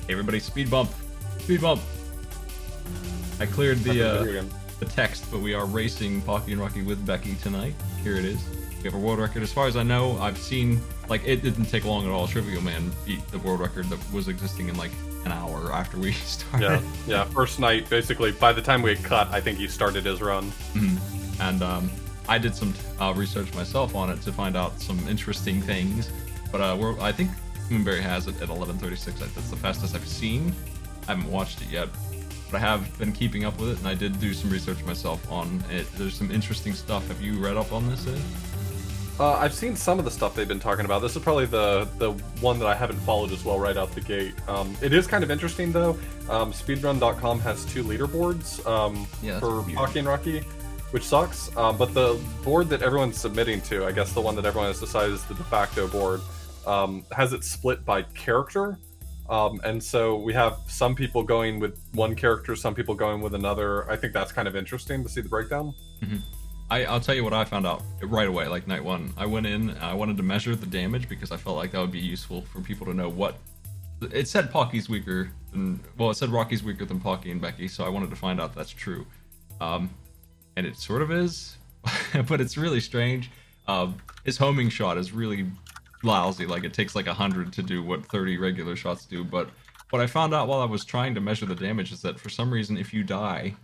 Everybody, speed bump, speed bump. I cleared the text, but we are racing Pocky and Rocky with Becky tonight. Here it is. We have a world record. As far as I know, I've seen, like, it didn't take long at all. Trivial Man beat the world record that was existing in like an hour after we started. Yeah. First night, basically. By the time we had cut, I think he started his run. Mm-hmm. And I did some research myself on it to find out some interesting things. But I think Moonberry has it at 11:36. That's the fastest I've seen. I haven't watched it yet, but I have been keeping up with it, and I did do some research myself on it. There's some interesting stuff. Have you read up on this, Ed? I've seen some of the stuff they've been talking about. This is probably the one that I haven't followed as well right out the gate. It is kind of interesting, though. Speedrun.com has 2 leaderboards for Pocky and Rocky, which sucks. But the board that everyone's submitting to, I guess the one that everyone has decided is the de facto board, has it split by character. And so we have some people going with one character, some people going with another. I think that's kind of interesting to see the breakdown. Mm-hmm. I'll tell you what I found out right away, like night one. I went in, I wanted to measure the damage because I felt like that would be useful for people to know what... It said Pocky's weaker than... Well, it said Rocky's weaker than Pocky and Becky, so I wanted to find out if that's true. And it sort of is, but it's really strange. His homing shot is really lousy, like it takes like 100 to do what 30 regular shots do, but what I found out while I was trying to measure the damage is that for some reason if you die,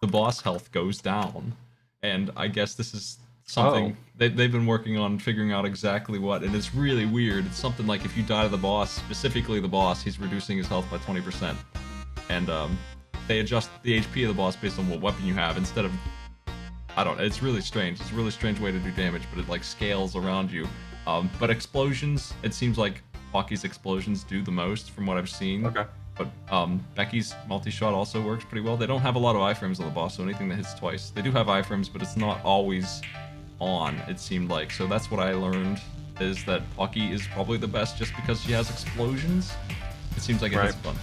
the boss health goes down. And I guess this is something they've been working on figuring out exactly what, and it's really weird. It's something like if you die to the boss, specifically the boss, he's reducing his health by 20%. And they adjust the HP of the boss based on what weapon you have instead of... I don't know, it's really strange. It's a really strange way to do damage, but it like scales around you. But explosions, it seems like Pocky's explosions do the most from what I've seen. Okay. But Becky's multi-shot also works pretty well. They don't have a lot of iframes on the boss, so anything that hits twice. They do have iframes, but it's not always on, it seemed like. So that's what I learned, is that Pocky is probably the best just because she has explosions. It seems like it hits a bunch.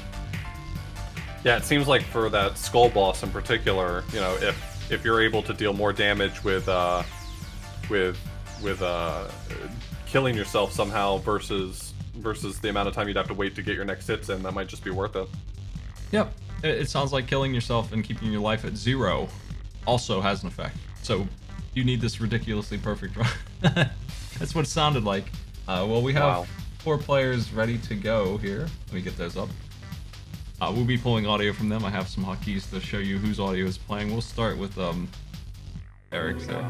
Yeah, it seems like for that skull boss in particular, you know, if you're able to deal more damage with killing yourself somehow versus the amount of time you'd have to wait to get your next hits in, that might just be worth it. Yep. It sounds like killing yourself and keeping your life at 0 also has an effect. So you need this ridiculously perfect run. That's what it sounded like. Well, we have 4 players ready to go here. Let me get those up. We'll be pulling audio from them. I have some hotkeys to show you whose audio is playing. We'll start with Eric's there.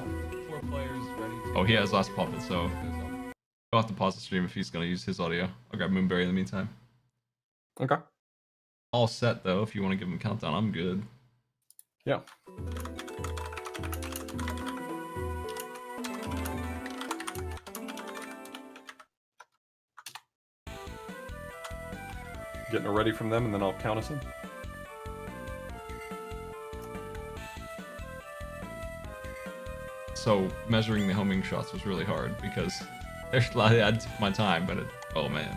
4 players ready to... Oh, he has Last Puppet, so... I'll have to pause the stream if he's going to use his audio. I'll grab Moonberry in the meantime. Okay. All set, though. If you want to give him a countdown, I'm good. Yeah. Getting it ready from them, and then I'll count us in. So, measuring the homing shots was really hard, because... I took my time, but oh man.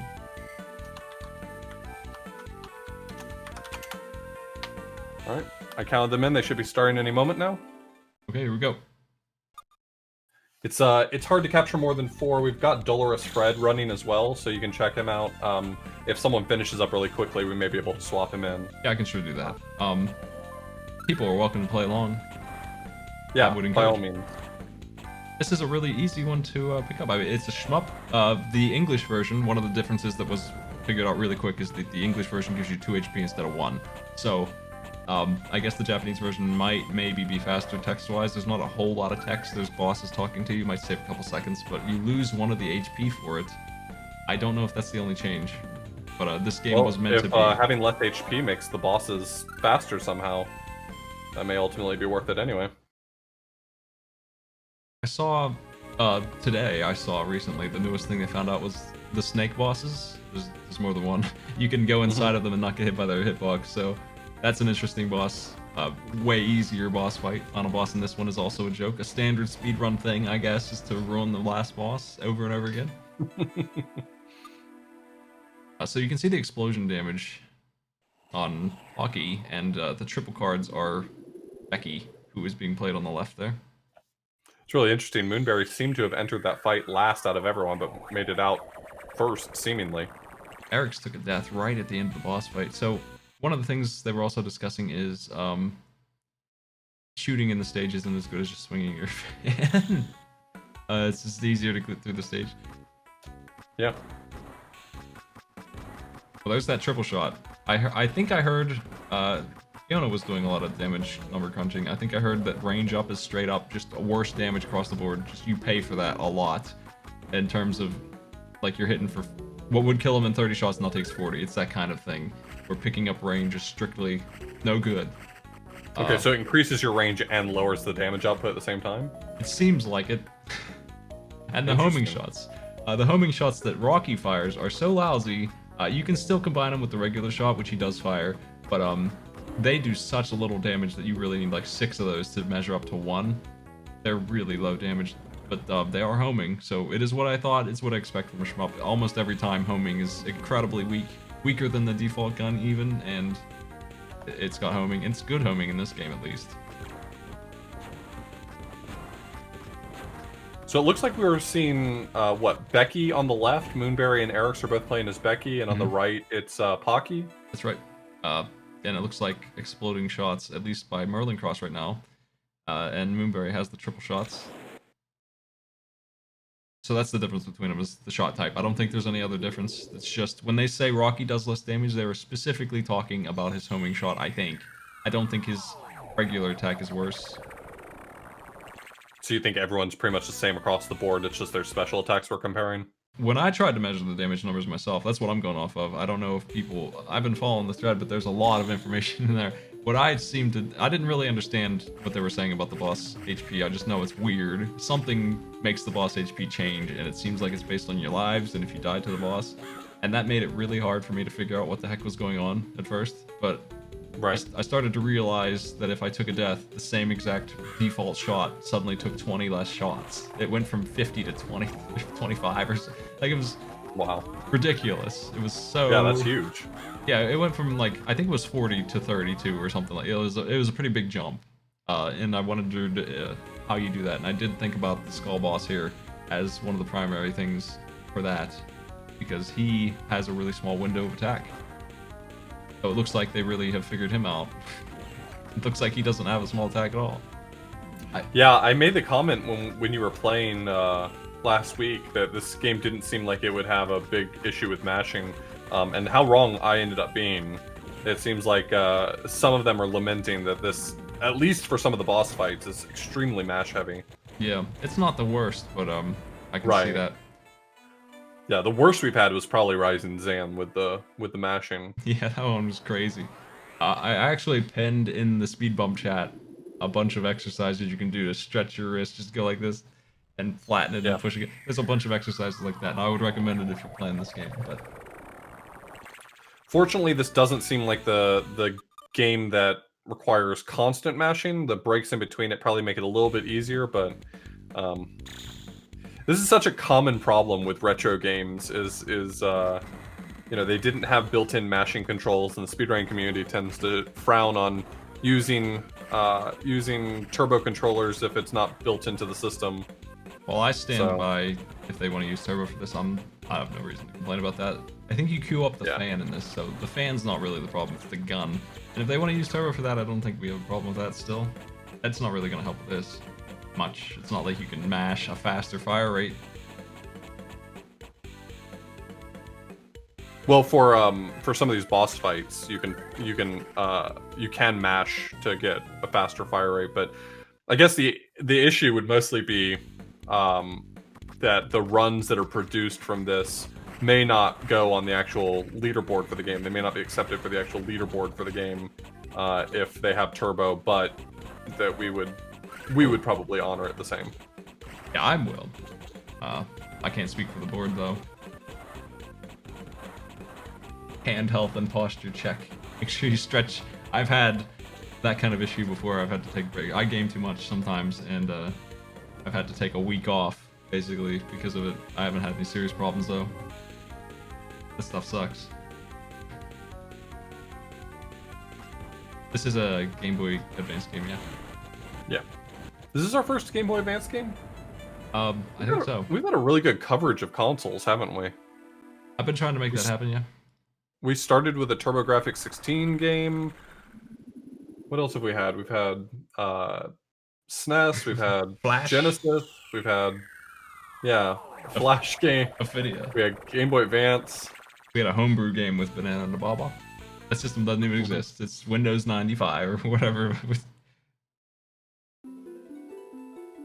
Alright, I counted them in. They should be starting any moment now. Okay, here we go. It's hard to capture more than 4. We've got Dolorous Fred running as well, so you can check him out. If someone finishes up really quickly, we may be able to swap him in. Yeah, I can sure do that. People are welcome to play along. Yeah, by all means. This is a really easy one to pick up. I mean, it's a shmup. The English version, one of the differences that was figured out really quick is that the English version gives you 2 HP instead of 1. So, I guess the Japanese version might maybe be faster text-wise. There's not a whole lot of text. There's bosses talking to you. Might save a couple seconds, but you lose 1 of the HP for it. I don't know if that's the only change. But this game was meant to be... having less HP makes the bosses faster somehow, that may ultimately be worth it anyway. I saw, recently, the newest thing they found out was the snake bosses. There's more than one. You can go inside of them and not get hit by their hitbox, so that's an interesting boss. Way easier boss fight. Final boss in this one is also a joke. A standard speedrun thing, I guess, is to ruin the last boss over and over again. So you can see the explosion damage on Pocky, and the triple cards are Becky, who is being played on the left there. It's really interesting. Moonberry seemed to have entered that fight last out of everyone, but made it out first, seemingly. Eric's took a death right at the end of the boss fight. So one of the things they were also discussing is shooting in the stage isn't as good as just swinging your fan. It's just easier to get through the stage. Yeah. Well, there's that triple shot. I think I heard Fiona was doing a lot of damage number crunching. I think I heard that range up is straight up just worse damage across the board. Just you pay for that a lot in terms of like you're hitting for what would kill him in 30 shots now takes 40. It's that kind of thing. Where picking up range is strictly no good. Okay, so it increases your range and lowers the damage output at the same time? It seems like it. And the homing shots. The homing shots that Rocky fires are so lousy. You can still combine them with the regular shot, which he does fire, but they do such a little damage that you really need like 6 of those to measure up to 1. They're really low damage, but they are homing, so it is what I thought. It's what I expect from a shmup. Almost every time homing is incredibly weak, weaker than the default gun even, and it's got homing. It's good homing in this game at least. So it looks like we were seeing, Becky on the left, Moonberry and Eric's are both playing as Becky, and on the right, it's Pocky. That's right. And it looks like exploding shots, at least by Merlin Cross right now. And Moonberry has the triple shots. So that's the difference between them, is the shot type. I don't think there's any other difference. It's just, when they say Rocky does less damage, they were specifically talking about his homing shot, I think. I don't think his regular attack is worse. So you think everyone's pretty much the same across the board, it's just their special attacks we're comparing? When I tried to measure the damage numbers myself, that's what I'm going off of. I don't know if people... I've been following the thread, but there's a lot of information in there. What I didn't really understand what they were saying about the boss HP. I just know it's weird. Something makes the boss HP change, and it seems like it's based on your lives and if you died to the boss. And that made it really hard for me to figure out what the heck was going on at first. But right. I started to realize that if I took a death, the same exact default shot suddenly took 20 less shots. It went from 50 to 20, 25 or so. Like, it was wow, ridiculous. It was so... Yeah, that's huge. Yeah, it went from like, I think it was 40 to 32 or something like. It was a pretty big jump. And I wanted to how you do that. And I did think about the Skull boss here as one of the primary things for that, because he has a really small window of attack. So it looks like they really have figured him out. It looks like he doesn't have a small attack at all. Yeah, I made the comment when you were playing last week that this game didn't seem like it would have a big issue with mashing, and how wrong I ended up being. It seems like some of them are lamenting that this, at least for some of the boss fights, is extremely mash heavy. Yeah, it's not the worst, but I can see that. Yeah, the worst we've had was probably Rising Zan with the mashing. Yeah, that one was crazy. I actually pinned in the speed bump chat a bunch of exercises you can do to stretch your wrist, just go like this and flatten it and push it. There's a bunch of exercises like that, and I would recommend it if you're playing this game. But fortunately, this doesn't seem like the game that requires constant mashing. The breaks in between it probably make it a little bit easier, but this is such a common problem with retro games. You know, they didn't have built-in mashing controls, and the speedrunning community tends to frown on using turbo controllers if it's not built into the system. Well, I stand by if they want to use turbo for this. I have no reason to complain about that. I think you queue up the fan in this, so the fan's not really the problem, it's the gun. And if they want to use turbo for that, I don't think we have a problem with that still. That's not really going to help with this much. It's not like you can mash a faster fire rate. Well, for some of these boss fights, you can mash to get a faster fire rate, but I guess the issue would mostly be that the runs that are produced from this may not go on the actual leaderboard for the game. They may not be accepted for the actual leaderboard for the game if they have turbo, but that we would probably honor it the same. Yeah, I will. I can't speak for the board though. Hand health and posture check. Make sure you stretch. I've had that kind of issue before. I've had to take a break. I game too much sometimes, and I've had to take a week off basically because of it. I haven't had any serious problems though. This stuff sucks. This is a Game Boy Advance game, yeah? Yeah. This is our first Game Boy Advance game? I think so. We've had a really good coverage of consoles, haven't we? I've been trying to make that happen, yeah. We started with a TurboGrafx 16 game. What else have we had? We've had SNES, we've had Flash, Genesis, we've had, yeah, Flash game. Ophidia. We had Game Boy Advance. We had a homebrew game with Banana and the Baba. That system doesn't even exist. It's Windows 95 or whatever.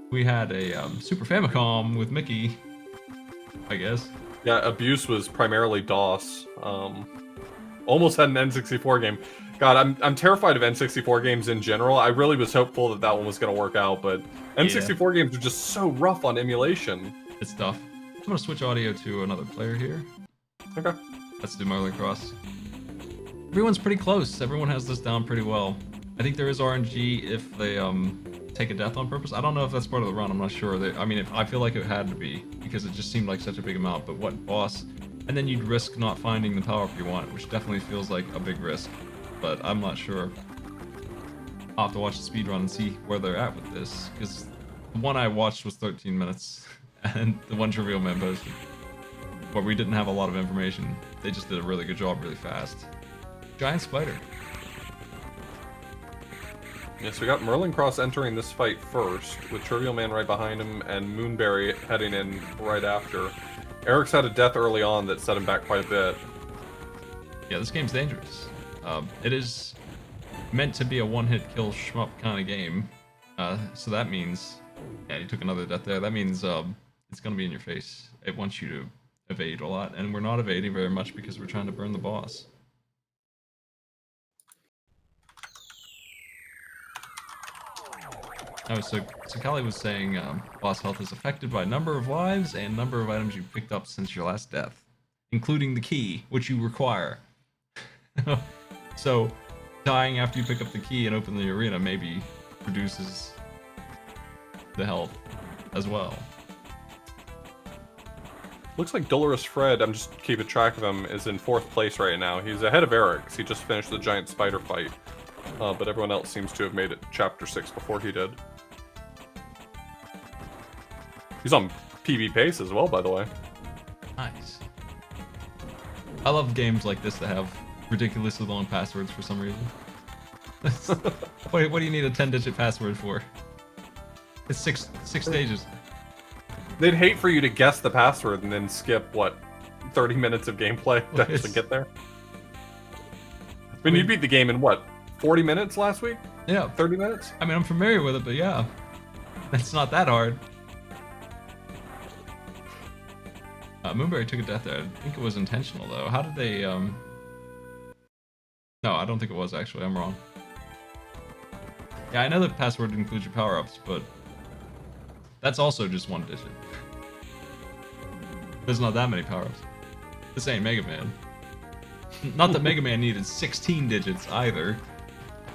We had a Super Famicom with Mickey, I guess. Yeah, Abuse was primarily DOS. Almost had an N64 game. God, I'm terrified of N64 games in general. I really was hopeful that that one was going to work out, but N64 games are just so rough on emulation. It's tough. I'm going to switch audio to another player here. Okay. Let's do Merlin Cross. Everyone's pretty close. Everyone has this down pretty well. I think there is RNG if they take a death on purpose. I don't know if that's part of the run. I'm not sure. I mean, I feel like it had to be because it just seemed like such a big amount. But what boss? And then you'd risk not finding the power-up you want, which definitely feels like a big risk. But I'm not sure. I'll have to watch the speedrun and see where they're at with this. Because the one I watched was 13 minutes. And the one Trivial Man posted, where we didn't have a lot of information. They just did a really good job really fast. Giant spider. Yes, we got Merlin Cross entering this fight first, with Trivial Man right behind him, and Moonberry heading in right after. Eric's had a death early on that set him back quite a bit. Yeah, this game's dangerous. It is meant to be a one-hit kill shmup kind of game. So that means... Yeah, you took another death there. That means it's going to be in your face. It wants you to evade a lot, and we're not evading very much because we're trying to burn the boss. Oh, so Kali was saying boss health is affected by number of lives and number of items you picked up since your last death, including the key, which you require. So, dying after you pick up the key and open the arena maybe reduces the health as well. Looks like Dolorous Fred, I'm just keeping track of him, is in 4th place right now. He's ahead of Eric, because he just finished the giant spider fight. But everyone else seems to have made it Chapter 6 before he did. He's on PB pace as well, by the way. Nice. I love games like this that have ridiculously long passwords for some reason. What do you need a 10-digit password for? It's six stages. They'd hate for you to guess the password and then skip, what, 30 minutes of gameplay to actually get there? I mean, you beat the game in, what, 40 minutes last week? Yeah. 30 minutes? I mean, I'm familiar with it, but yeah. It's not that hard. Moonberry took a death there. I think it was intentional, though. How did they, No, I don't think it was, actually. I'm wrong. Yeah, I know the password includes your power-ups, but... That's also just one digit. There's not that many power-ups. This ain't Mega Man. Not that Mega Man needed 16 digits, either.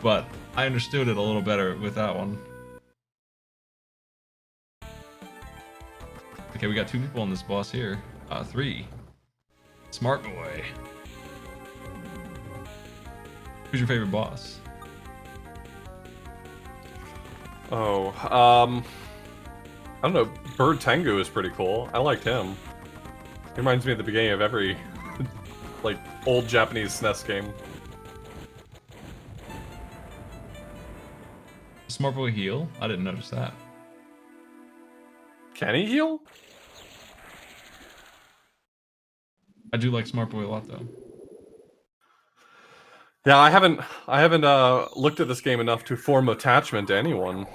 But I understood it a little better with that one. Okay, we got 2 people on this boss here. 3. Smart boy. Who's your favorite boss? Oh, I don't know. Bird Tengu is pretty cool. I liked him. He reminds me of the beginning of every, like, old Japanese SNES game. Smart boy heal? I didn't notice that. Can he heal? I do like Smart boy a lot, though. Yeah, I haven't looked at this game enough to form attachment to anyone.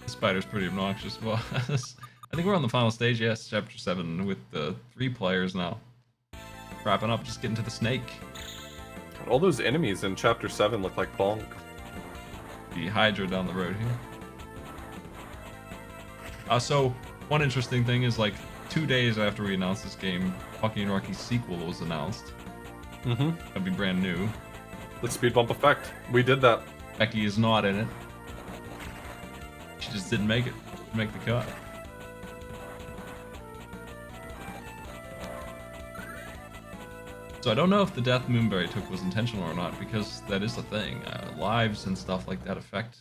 The spider's pretty obnoxious. Well, I think we're on the final stage, yes, Chapter 7, with the 3 players now. Wrapping up, just getting to the snake. All those enemies in Chapter 7 look like bonk. The Hydra down the road here. So, one interesting thing is, like, 2 days after we announced this game, Pocky and Rocky sequel was announced. Mm-hmm. That'd be brand new. The speed bump effect. We did that. Becky is not in it. She just didn't make the cut. So I don't know if the death Moonberry took was intentional or not, because that is the thing. Lives and stuff like that affect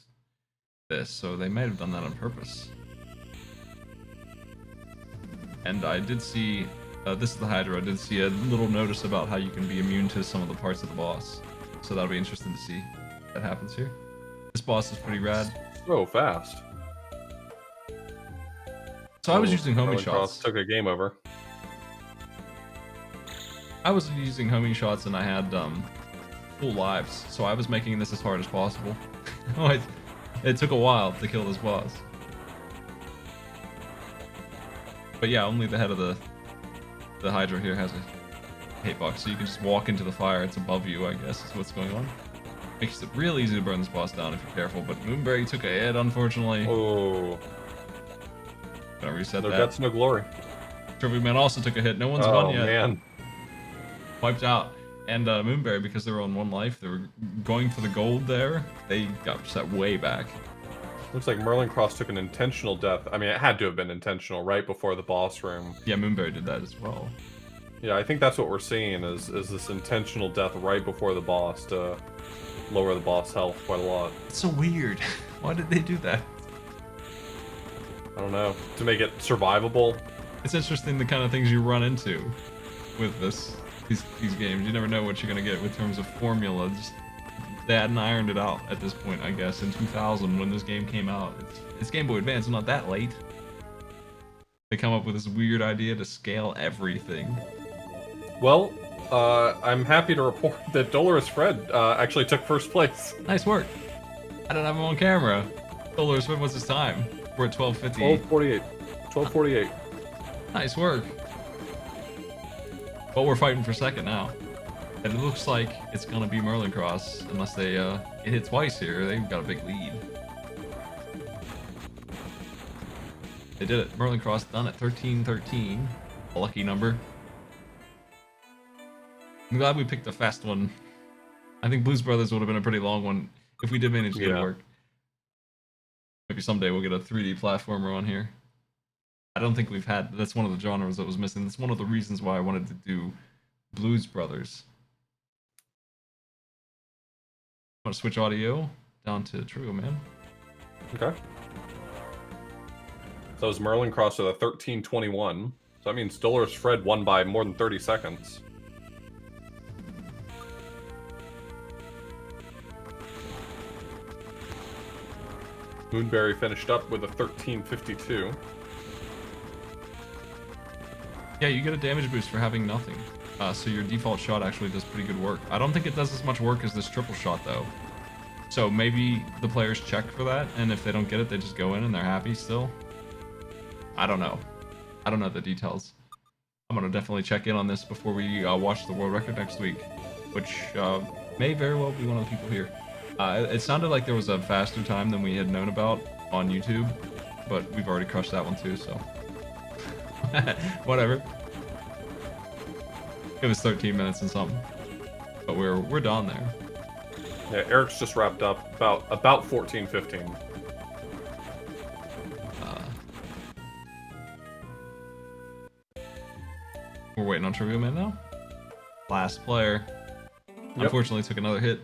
this, so they may have done that on purpose. And I did see This is the Hydra. I did see a little notice about how you can be immune to some of the parts of the boss. So that'll be interesting to see if that happens here. This boss is pretty rad. So fast. So I was using homing Merlin Cross shots. took a game over. I was using homing shots and I had full lives, so I was making this as hard as possible. It took a while to kill this boss. But yeah, only the head of the Hydra here has a hitbox, so you can just walk into the fire. It's above you, I guess, is what's going on. Makes it real easy to burn this boss down if you're careful, but Moonberry took a hit, unfortunately. Oh. Gonna reset No that. guts, no glory. Trophy Man also took a hit. No one's won yet. Oh, man. Wiped out. And Moonberry, because they were on 1 life, they were going for the gold there. They got set way back. Looks like Merlin Cross took an intentional death. I mean, it had to have been intentional right before the boss room. Yeah, Moonberry did that as well. Yeah, I think that's what we're seeing is this intentional death right before the boss to lower the boss health quite a lot. It's so weird. Why did they do that? I don't know. To make it survivable. It's interesting the kind of things you run into with these games. You never know what you're gonna get in terms of formula. Just, they hadn't ironed it out at this point, I guess, in 2000 when this game came out. It's Game Boy Advance, not that late. They come up with this weird idea to scale everything. Well, I'm happy to report that Dolorous Fred actually took first place. Nice work. I don't have him on camera. Dolorous Fred, what's his time? We're at 12:50. 12:48. 12:48. Nice work. But we're fighting for second now. And it looks like it's gonna be Merlin Cross, unless they hit twice here. They've got a big lead. They did it. Merlin Cross done at 13-13. A lucky number. I'm glad we picked a fast one. I think Blues Brothers would have been a pretty long one if we did manage to get it to work. Maybe someday we'll get a 3D platformer on here. I don't think we've had... That's one of the genres that was missing. That's one of the reasons why I wanted to do Blues Brothers. I'm gonna switch audio down to Trio Man. Okay. So it was Merlin Cross with a 13:21. So that means Dolorous Fred won by more than 30 seconds. Moonberry finished up with a 13:52. Yeah, you get a damage boost for having nothing. So your default shot actually does pretty good work. I don't think it does as much work as this triple shot, though. So maybe the players check for that, and if they don't get it, they just go in and they're happy still. I don't know. I don't know the details. I'm going to definitely check in on this before we watch the world record next week, which may very well be one of the people here. It sounded like there was a faster time than we had known about on YouTube, but we've already crushed that one too, so... Whatever. It was 13 minutes and something, but we're done there. Yeah, Eric's just wrapped up about 14:15. We're waiting on Trivia Man now. Last player. Yep. Unfortunately took another hit.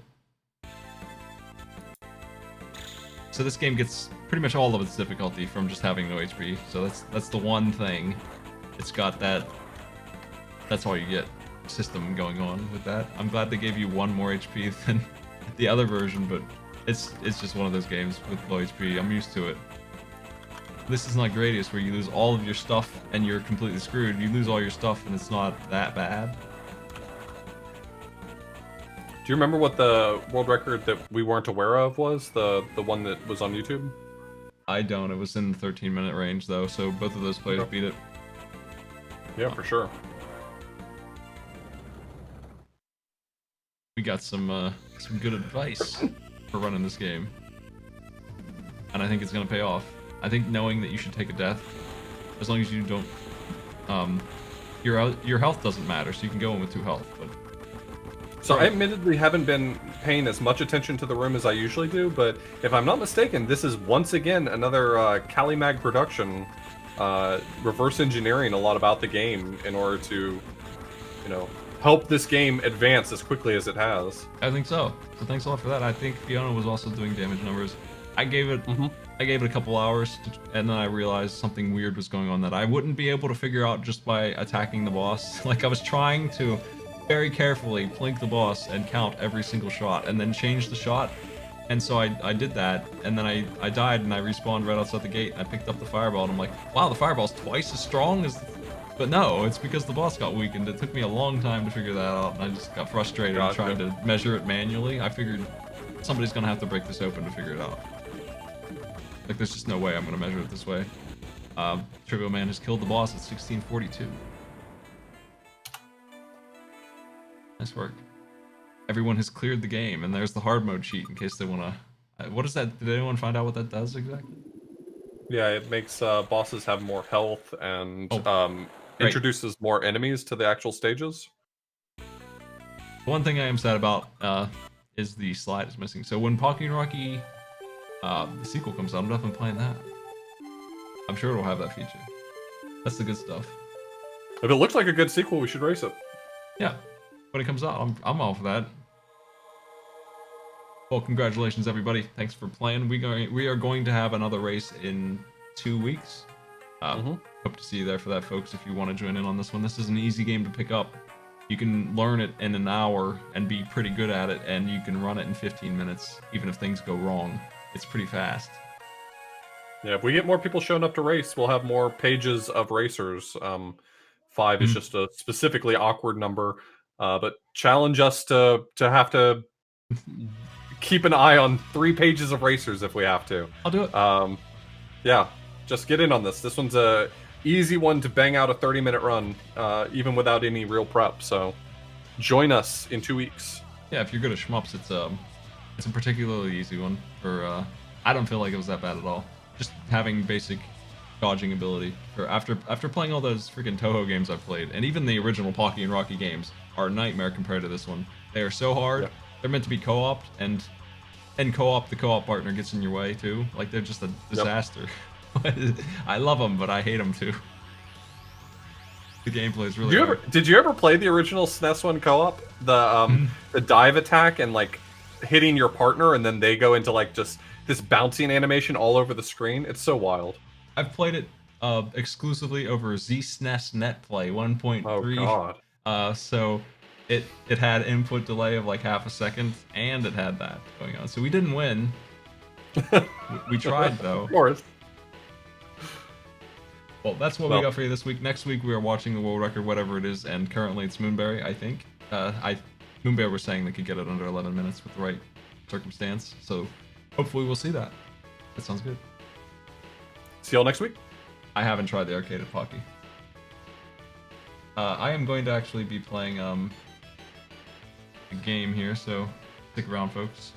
So this game gets pretty much all of its difficulty from just having no HP. So that's the one thing. It's got that. That's all you get. System going on with that. I'm glad they gave you 1 more HP than the other version, but it's just one of those games with low HP. I'm used to it. This is not Gradius where you lose all of your stuff and you're completely screwed. You lose all your stuff and it's not that bad. Do you remember what the world record that we weren't aware of was? The one that was on YouTube? I don't. It was in the 13-minute range though, so both of those players beat it. Yeah, for sure. We got some good advice for running this game, and I think it's gonna pay off. I think knowing that you should take a death, as long as you don't, your health doesn't matter, so you can go in with 2 health. But so I admittedly haven't been paying as much attention to the room as I usually do, but if I'm not mistaken, this is once again another Calimag production, reverse engineering a lot about the game in order to, you know, help this game advance as quickly as it has. I think so. So thanks a lot for that. I think Fiona was also doing damage numbers. I gave it a couple hours, and then I realized something weird was going on that I wouldn't be able to figure out just by attacking the boss. Like, I was trying to very carefully plink the boss and count every single shot, and then change the shot. And so I did that, and then I died, and I respawned right outside the gate, and I picked up the fireball, and I'm like, wow, the fireball's twice as strong as... But no, it's because the boss got weakened. It took me a long time to figure that out, and I just got frustrated trying to measure it manually. I figured somebody's gonna have to break this open to figure it out. Like, there's just no way I'm gonna measure it this way. Trivial Man has killed the boss at 1642. Nice work. Everyone has cleared the game, and there's the hard mode cheat in case they wanna... what is that? Did anyone find out what that does exactly? Yeah, it makes bosses have more health and Great. introduces more enemies to the actual stages. One thing I am sad about is the slide is missing. So when Pocky and Rocky, the sequel comes out, I'm definitely playing that. I'm sure it'll have that feature. That's the good stuff. If it looks like a good sequel, we should race it. Yeah, when it comes out, I'm all for that. Well, congratulations everybody. Thanks for playing. We are going to have another race in 2 weeks. Hope to see you there for that, folks. If you want to join in on this one, this is an easy game to pick up. You can learn it in an hour and be pretty good at it, and you can run it in 15 minutes, even if things go wrong. It's pretty fast. Yeah, if we get more people showing up to race, we'll have more pages of racers. 5 is just a specifically awkward number, but challenge us to have to keep an eye on 3 pages of racers if we have to. I'll do it. Yeah, just get in on this. This one's a easy one to bang out a 30-minute run, even without any real prep. So join us in 2 weeks. Yeah, if you're good at shmups, it's a particularly easy one. I don't feel like it was that bad at all. Just having basic dodging ability. After playing all those freaking Toho games I've played, and even the original Pocky and Rocky games are a nightmare compared to this one. They are so hard. Yeah. They're meant to be co-oped, and co-op, the co-op partner gets in your way too. Like, they're just a disaster. Yep. I love them, but I hate them too. The gameplay is really hard. Did you ever play the original SNES one co-op? The dive attack and like hitting your partner, and then they go into like just this bouncing animation all over the screen. It's so wild. I've played it exclusively over ZSNES Netplay 1.3. Oh god. So it had input delay of like half a second, and it had that going on. So we didn't win. We tried though. Of course. Well, that's what we got for you this week. Next week we are watching the world record, whatever it is, and currently it's Moonberry, I think. Moonberry was saying they could get it under 11 minutes with the right circumstance. So hopefully we'll see that. That sounds good. See y'all next week. I haven't tried the arcade at Pocky. I am going to actually be playing a game here, so stick around, folks.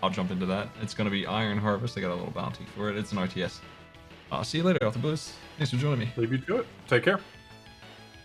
I'll jump into that. It's going to be Iron Harvest. I got a little bounty for it. It's an RTS. I'll see you later, Alpha Blues. Thanks for joining me. Leave you to it. Take care.